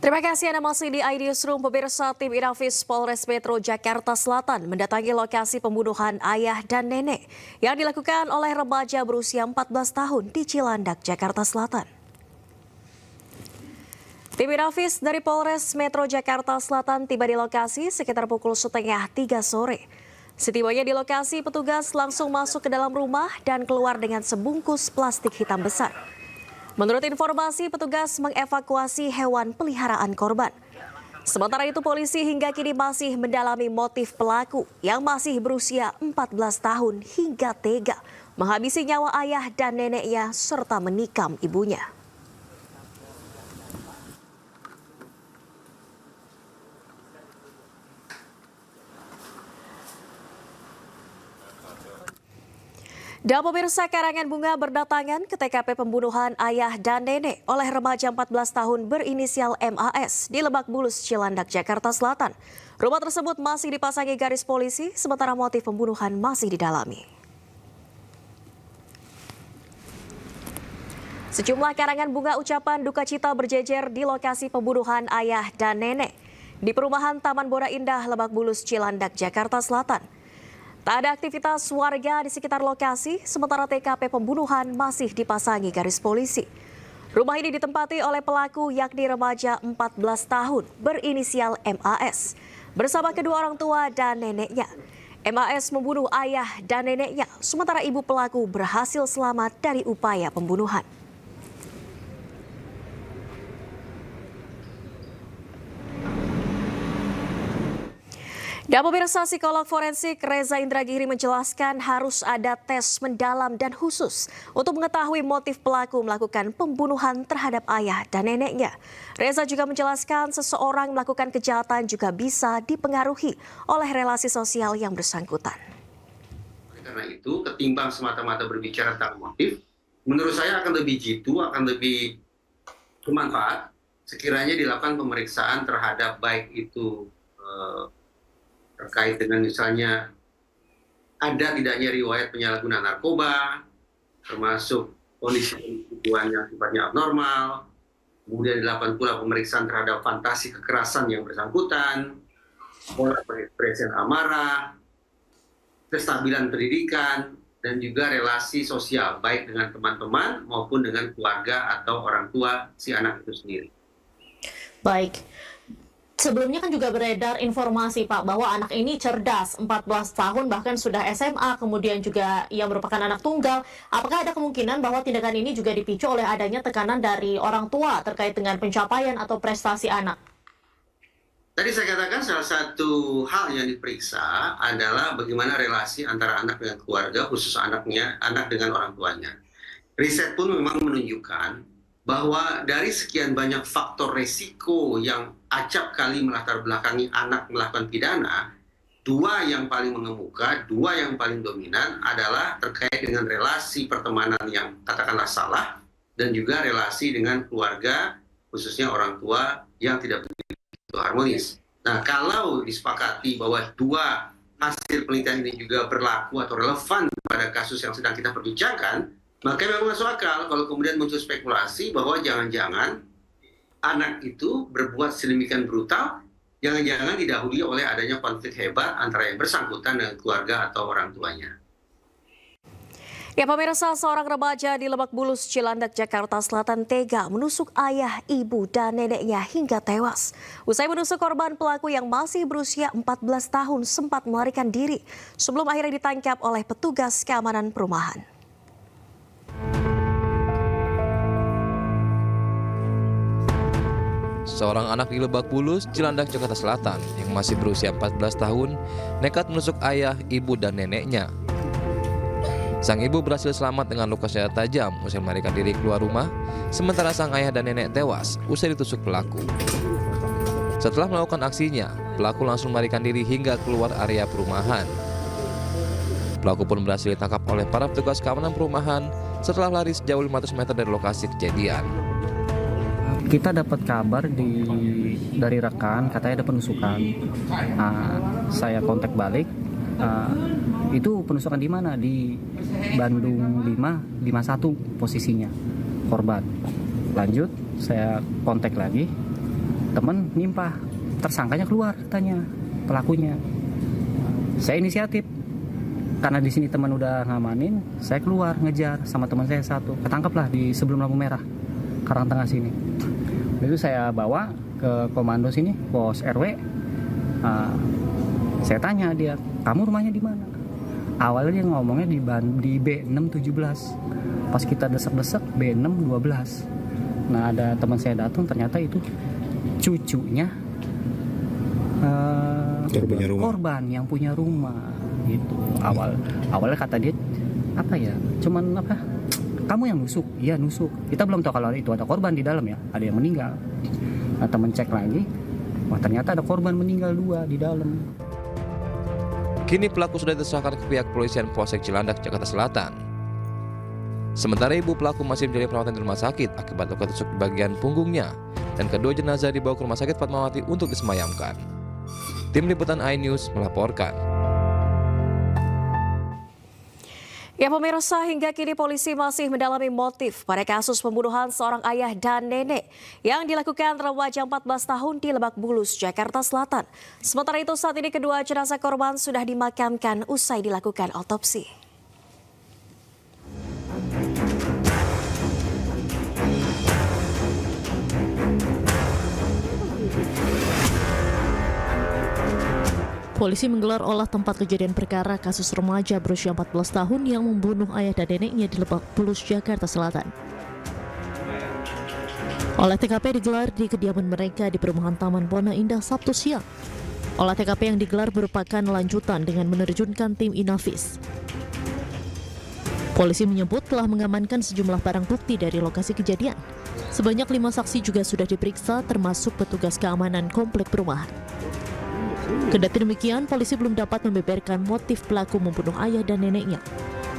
Terima kasih Anda masih di iNewsroom. Pemirsa, tim Inafis Polres Metro Jakarta Selatan mendatangi lokasi pembunuhan ayah dan nenek yang dilakukan oleh remaja berusia 14 tahun di Cilandak, Jakarta Selatan. Tim Inafis dari Polres Metro Jakarta Selatan tiba di lokasi sekitar pukul setengah 3 sore. Setibanya di lokasi, petugas langsung masuk ke dalam rumah dan keluar dengan sebungkus plastik hitam besar. Menurut informasi, petugas mengevakuasi hewan peliharaan korban. Sementara itu, polisi hingga kini masih mendalami motif pelaku yang masih berusia 14 tahun hingga tega menghabisi nyawa ayah dan neneknya serta menikam ibunya. Dan pemirsa, karangan bunga berdatangan ke TKP pembunuhan ayah dan nenek oleh remaja 14 tahun berinisial MAS di Lebak Bulus, Cilandak, Jakarta Selatan. Rumah tersebut masih dipasangi garis polisi, sementara motif pembunuhan masih didalami. Sejumlah karangan bunga ucapan duka cita berjejer di lokasi pembunuhan ayah dan nenek di perumahan Taman Bora Indah, Lebak Bulus, Cilandak, Jakarta Selatan. Tak ada aktivitas warga di sekitar lokasi, sementara TKP pembunuhan masih dipasangi garis polisi. Rumah ini ditempati oleh pelaku yakni remaja 14 tahun berinisial MAS bersama kedua orang tua dan neneknya. MAS membunuh ayah dan neneknya, sementara ibu pelaku berhasil selamat dari upaya pembunuhan. Dan pemirsa, psikolog forensik Reza Indragiri menjelaskan harus ada tes mendalam dan khusus untuk mengetahui motif pelaku melakukan pembunuhan terhadap ayah dan neneknya. Reza juga menjelaskan seseorang melakukan kejahatan juga bisa dipengaruhi oleh relasi sosial yang bersangkutan. Karena itu, ketimbang semata-mata berbicara tentang motif, menurut saya akan lebih jitu, akan lebih bermanfaat sekiranya dilakukan pemeriksaan terhadap baik itu terkait dengan misalnya ada tidaknya riwayat penyalahgunaan narkoba, termasuk kondisi tubuhan yang sifatnya abnormal, kemudian dilakukan pula pemeriksaan terhadap fantasi kekerasan yang bersangkutan, pola pengekspresian amarah, kestabilan pendidikan, dan juga relasi sosial baik dengan teman-teman maupun dengan keluarga atau orang tua si anak itu sendiri. Baik. Sebelumnya kan juga beredar informasi, Pak, bahwa anak ini cerdas, 14 tahun bahkan sudah SMA, kemudian juga ia merupakan anak tunggal. Apakah ada kemungkinan bahwa tindakan ini juga dipicu oleh adanya tekanan dari orang tua terkait dengan pencapaian atau prestasi anak? Tadi saya katakan salah satu hal yang diperiksa adalah bagaimana relasi antara anak dengan keluarga, khusus anak dengan orang tuanya. Riset pun memang menunjukkan bahwa dari sekian banyak faktor resiko yang acap kali melatar belakangi anak melakukan pidana, dua yang paling mengemuka, dua yang paling dominan adalah terkait dengan relasi pertemanan yang katakanlah salah, dan juga relasi dengan keluarga, khususnya orang tua yang tidak begitu harmonis. Nah, kalau disepakati bahwa dua hasil penelitian ini juga berlaku atau relevan pada kasus yang sedang kita perbincangkan, maka memang masuk akal kalau kemudian muncul spekulasi bahwa jangan-jangan anak itu berbuat sedemikian brutal, jangan-jangan didahului oleh adanya konflik hebat antara yang bersangkutan dengan keluarga atau orang tuanya. Ya, pemirsa, seorang remaja di Lebak Bulus, Cilandak, Jakarta Selatan tega menusuk ayah, ibu, dan neneknya hingga tewas. Usai menusuk korban, pelaku yang masih berusia 14 tahun sempat melarikan diri sebelum akhirnya ditangkap oleh petugas keamanan perumahan. Seorang anak di Lebak Bulus, Cilandak, Jakarta Selatan yang masih berusia 14 tahun nekat menusuk ayah, ibu, dan neneknya. Sang ibu berhasil selamat dengan luka senjata tajam usai melarikan diri keluar rumah, sementara sang ayah dan nenek tewas usai ditusuk pelaku. Setelah melakukan aksinya, pelaku langsung melarikan diri hingga keluar area perumahan. Pelaku pun berhasil ditangkap oleh para petugas keamanan perumahan setelah lari sejauh 500 meter dari lokasi kejadian. Kita dapat kabar dari rekan katanya ada penusukan. Saya kontak balik. Itu penusukan di mana? Di Bandung 551 posisinya korban. Lanjut saya kontak lagi. teman nimpah, tersangkanya keluar katanya, pelakunya. Saya inisiatif, karena di sini teman udah ngamanin, saya keluar ngejar sama teman saya satu, ketangkaplah di sebelum lampu merah, Karangtengah sini. Itu saya bawa ke komando sini, pos RW. Saya tanya dia, kamu rumahnya di mana? Awalnya dia ngomongnya di B617. Pas kita desak-desak B612. Nah, ada teman saya datang, ternyata itu cucunya korban yang punya rumah gitu. Awalnya kata dia apa ya, cuman apa, kamu yang nusuk. Iya, nusuk. Kita belum tahu kalau itu ada korban di dalam ya, ada yang meninggal. Nah, teman cek lagi, wah ternyata ada korban meninggal 2 di dalam. Kini pelaku sudah diserahkan ke pihak kepolisian Polsek Cilandak, Jakarta Selatan. Sementara ibu pelaku masih menjalani perawatan di rumah sakit akibat luka tusuk di bagian punggungnya, dan kedua jenazah dibawa ke Rumah Sakit Fatmawati untuk disemayamkan. Tim Liputan iNews melaporkan. Ya pemirsa, hingga kini polisi masih mendalami motif pada kasus pembunuhan seorang ayah dan nenek yang dilakukan remaja 14 tahun di Lebak Bulus, Jakarta Selatan. Sementara itu saat ini kedua jenazah korban sudah dimakamkan usai dilakukan otopsi. Polisi menggelar olah tempat kejadian perkara kasus remaja berusia 14 tahun yang membunuh ayah dan neneknya di Lebak Bulus, Jakarta Selatan. Olah TKP digelar di kediaman mereka di perumahan Taman Bona Indah Sabtu siang. Olah TKP yang digelar merupakan lanjutan dengan menerjunkan tim Inavis. Polisi menyebut telah mengamankan sejumlah barang bukti dari lokasi kejadian. Sebanyak 5 saksi juga sudah diperiksa, termasuk petugas keamanan komplek perumahan. Kendati demikian, polisi belum dapat membeberkan motif pelaku membunuh ayah dan neneknya.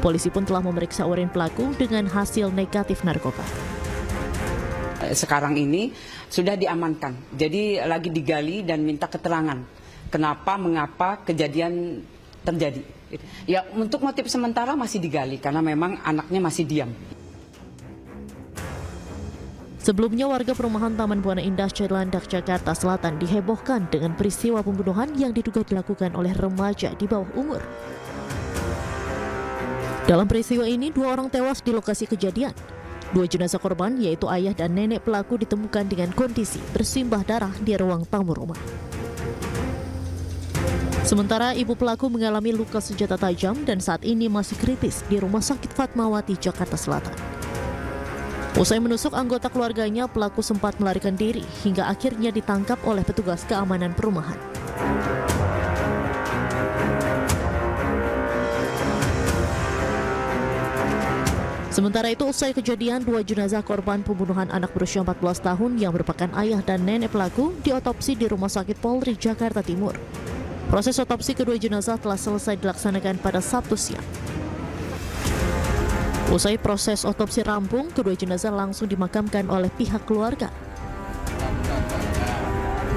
Polisi pun telah memeriksa urin pelaku dengan hasil negatif narkoba. Sekarang ini sudah diamankan, jadi lagi digali dan minta keterangan mengapa kejadian terjadi. Ya, untuk motif sementara masih digali karena memang anaknya masih diam. Sebelumnya warga perumahan Taman Buana Indah Cilandak, Jakarta Selatan dihebohkan dengan peristiwa pembunuhan yang diduga dilakukan oleh remaja di bawah umur. Dalam peristiwa ini 2 orang tewas di lokasi kejadian. 2 jenazah korban yaitu ayah dan nenek pelaku ditemukan dengan kondisi bersimbah darah di ruang tamu rumah. Sementara ibu pelaku mengalami luka senjata tajam dan saat ini masih kritis di Rumah Sakit Fatmawati, Jakarta Selatan. Usai menusuk anggota keluarganya, pelaku sempat melarikan diri hingga akhirnya ditangkap oleh petugas keamanan perumahan. Sementara itu, usai kejadian, 2 jenazah korban pembunuhan anak berusia 14 tahun yang merupakan ayah dan nenek pelaku diotopsi di Rumah Sakit Polri, Jakarta Timur. Proses otopsi kedua jenazah telah selesai dilaksanakan pada Sabtu siang. Usai proses otopsi rampung, kedua jenazah langsung dimakamkan oleh pihak keluarga.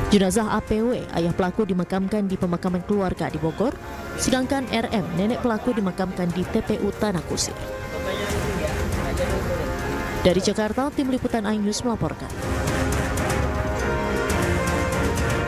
Jenazah APW, ayah pelaku, dimakamkan di pemakaman keluarga di Bogor, sedangkan RM, nenek pelaku, dimakamkan di TPU Tanah Kusir. Dari Jakarta, Tim Liputan iNews melaporkan.